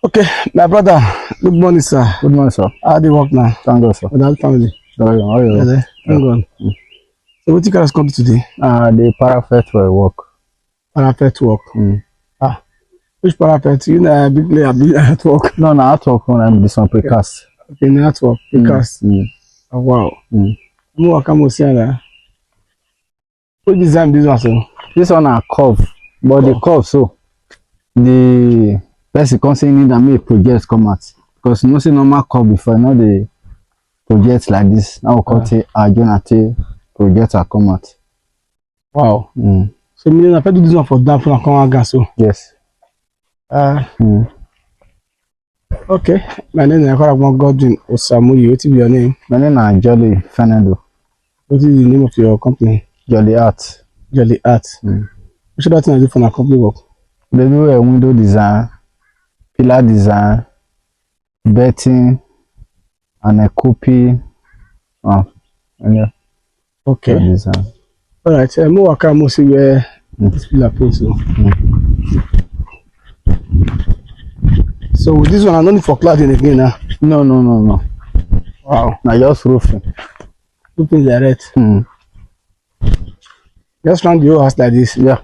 Okay, my brother. Good morning, sir. Good morning, sir. How do you work now? Thank God, sir. With that family. Very well. How are you? Yeah, thank God. So what you guys come to today? The parapet will work. Parapet work. Ah, which parapet? You know, big player, big at work. No, at work when this one precast. Okay, at work, precast. Oh, wow. I'm working see that. What design this one, so? This one are curve, but the curve so the person constantly need to make projects come out because you know see normal curve before you know the projects like this. Now we cut it, Jonathan projects are come out. Wow. So me I do this one for that for come gas so. Yes. Okay. My name is Godwin Osamuyi. What is your name? My name is Jolly Fernando. What is the name of your company? Jolly Art. Jolly Art. What should that thing I do for my company work? They do a window design, pillar design, betting, and a copy. Yeah. Okay. Design. All right. More work I see where this pillar put so. So with this one, I don't need for cladding again now. No. Wow. Now just roofing. Roofing direct. Just round the whole house like this. Yeah.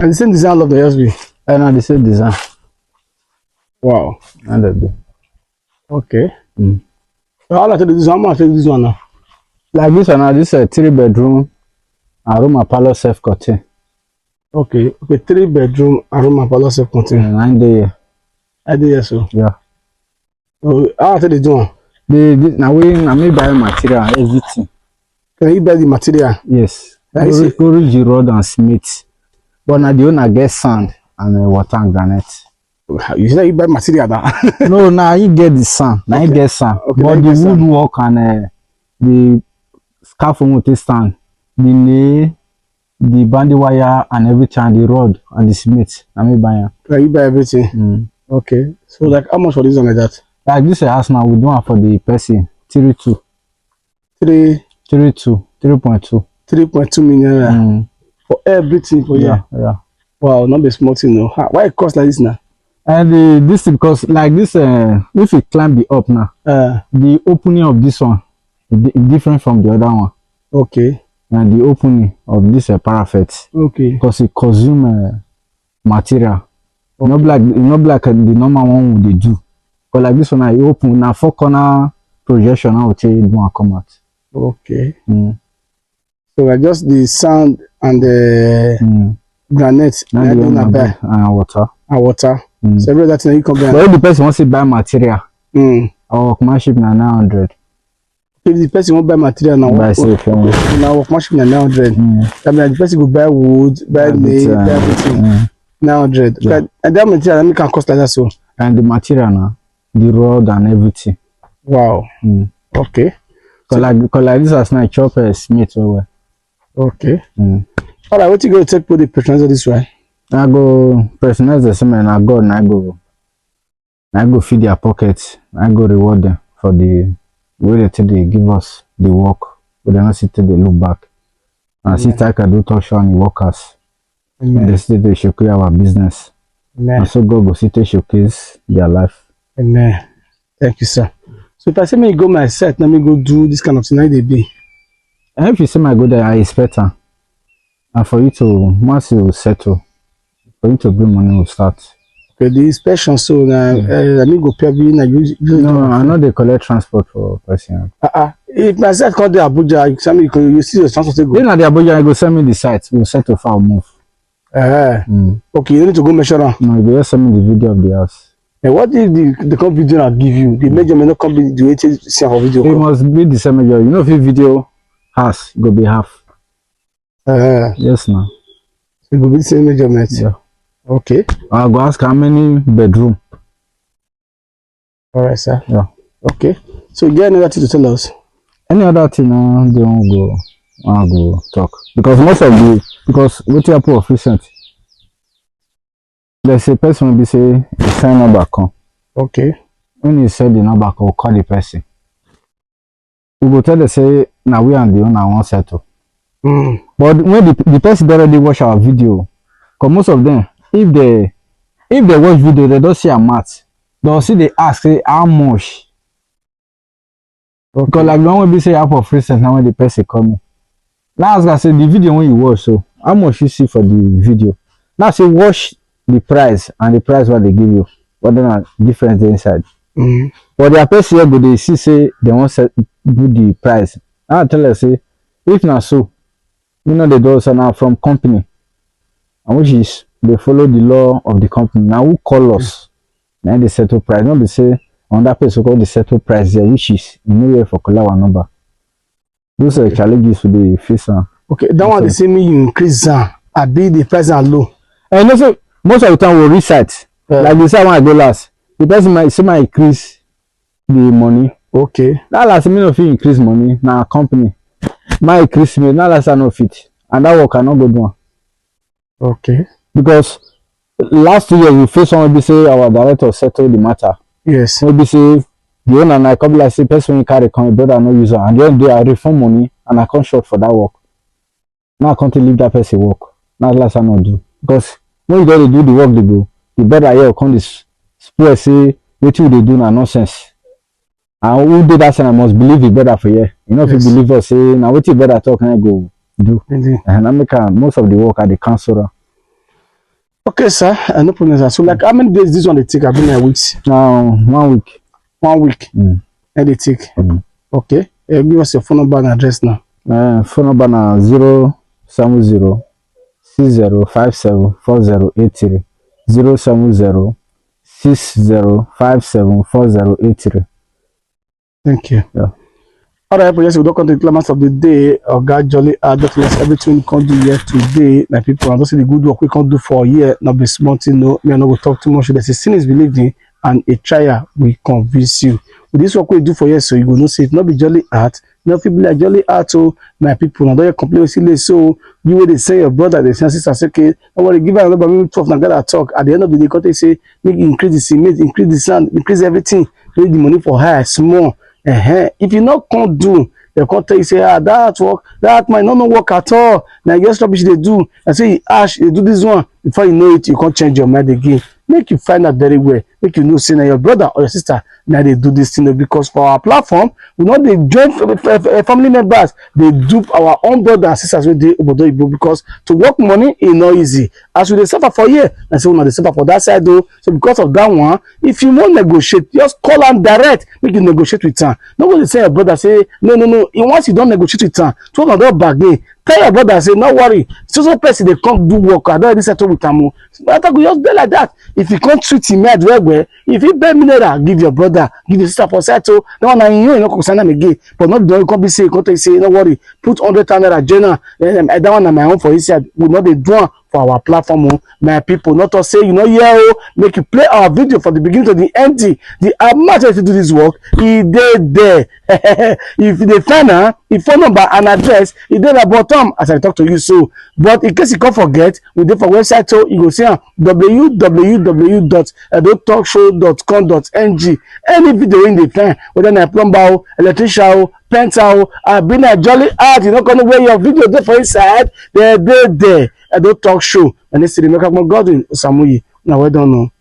And the same design of the USB. And the same design. Wow. And that do. Okay. So how much this one? How much this one now? Like this one now, this is a 3-bedroom and room and parlor self-contained. Okay. 3-bedroom and room and parlor self-contained. 9 days. 9 days so. Yeah. So how much this one? Now I may buy material and everything. Can you buy the material? Yes. Origi road and cement. But now the owner get sand and water and granite. You say you buy material now? No, now you get the sand. Now you get sand. Okay, but the woodwork and the scaffold will stand. The bandy wire and everything, the rod and the cement. I may buy it. Can you buy everything? Okay. So like how much for this one like that? Like this house now, we do it for the person 3.2. 3.2 million for everything for you. Yeah. Wow, not be small thing no. Why it cost like this now? And this because like this if you climb the up now, the opening of this one is different from the other one. Okay. And the opening of this parapet. Okay. Because it consume material. Okay. Not like the normal one they do. But like this one, I open now 4-corner projection. I will tell you one come out. Okay. So like just the sand and the granite and water. So every that thing you come buy. But if the person wants to buy material, our workmanship na 900. If the person won't buy material now, workmanship na 900. I mean the person go buy wood, buy nail, buy everything. 900. Yeah. And that material can cost like that so. And the material now, the rod and everything. Wow. Okay. Cause like this as now chop smith well. Okay. All right, what you going to take put the patronize this way? I go patronize the same and I go feed their pockets. I go reward them for the way they give us the work. But they not sit they look back. And see I can do touch on the workers. They sit they showcase our business. And so God go sit they showcase their life. Amen. Thank you, sir. So if I say me go my set, let me go do this kind of thing, how they be? And if you say my go there, I expect her. And for you to, once you settle, for you to bring money will start. Okay, the inspection, so let me go pay you. No, I know they collect transport for person. If my set called the Abuja, you see the transport go. Then at the Abuja, I go send me the site. We'll settle for a move. Okay, you need to go measure. No, you just send me the video of the house. And what if the come video I give you? The measurement not come the way to see our video. It must be the same measure. You know, if you video has go be half. Yes, now. So it will be the same measurement. Yeah. Okay. I'll go ask how many bedroom. All right, sir. Yeah. Okay. So you get another thing to tell us? Any other thing they won't go. I'll go talk because most of what you put efficient. There's a person will be say sign number come. Okay. When you say the number, we'll call the person. We go tell them say now we and the owner won't settle. But when the person already watch our video, because most of them, if they watch video, they don't see a match. They'll see they ask say how much. Because like the one we say half of free cents now when the person coming. Now as I say the video when you watch, so how much you see for the video. Now say watch the price and the price what they give you. What then difference inside. But the person here go they see say they want to do the price. Now I tell her say if not so, you know they do also now from company. And which is they follow the law of the company. Now who call us? Now they settle price. Not they say on that person call the settle price there, which is nowhere for color number. Those are the challenges for the face. Okay, that one they say me you increase I be the price are low. And also most of the time we reset. Like this one I go last. The person might increase the money. Okay. That last me no fit increase money. Now company might increase me. Now last I no fit. And that work cannot go down. Okay. Because last 2 years we face someone be say our director settle the matter. Yes. Maybe say the owner and I come like say person when carry come brother no use and then they are refund money and I come short for that work. Now I can't leave that person work. Now last I not do. Because when you don't do the work they go, the brother here come this spoil say wetin they do na nonsense. And who did that I must believe the brother for here. You know if you believe us say now wetin brother talk and I go do. And I make most of the work at the council. Okay, sir. No problem, sir. So, like, how many days this one they take? I've been a week. Now 1 week. 1 week. And they take. Okay. Give us your phone number and address now. Phone number now 070 6057 4083 070 6057 4083. Thank you. Yeah. All right, yes, we don't come to the climax of the day. God jolly everything we can do here today. My people, and also the good work we can do for a year, not be smart, no, me and not go talk too much. There's a sin is believed in, and a trial will convince you. With this work we do for years, so you will not say it not be jolly art, not people like jolly art. So my people, now don't complain with so you will say your brother, the sister say, okay, I want to give another maybe 12 now gotta talk. At the end of the day, they say make increase the cement, increase the sand, increase everything, make the money for high, small. If you not can't do, they can't tell you say that work, that might not work at all. Now just rubbish they do. I say Ash, they do this one. Before you know it, you can't change your mind again. Make you find out very well. Make you know say now your brother or your sister now they do this thing because for our platform, we know they join family members. They dupe our own brother and sisters with the because to work money is not easy. As we they suffer for year, and so we they suffer for that side though. So because of that one, if you want negotiate, just call them direct. Make you negotiate with them. Nobody say your brother say no. Once you don't negotiate with them, 12 of that bargain. Tell your brother say no worry. So person they come do work. I don't really settle with them. But I go just be like that. If you can't treat him well, if you pay mineral, give your brother, give your sister for settle. No one you know concern them again. But not the come be say, come say no worry. Put 100 naira general. That one on my own for his we not the draw for our platform, my people. Not to say you know make you play our video from the beginning to the end. The amount to do this work, he did there. If they find her, if phone number and address, he did at bottom as I talk to you so. But in case you can't forget, we did for website so you go see www.talkshow.com.ng. Any video in the time, whether na plumber, electrician, painter, been a jolly art, you know, gonna wear your video there for inside. They're there. I don't talk show. And this is the Godwin Samuyi. Now we don't know.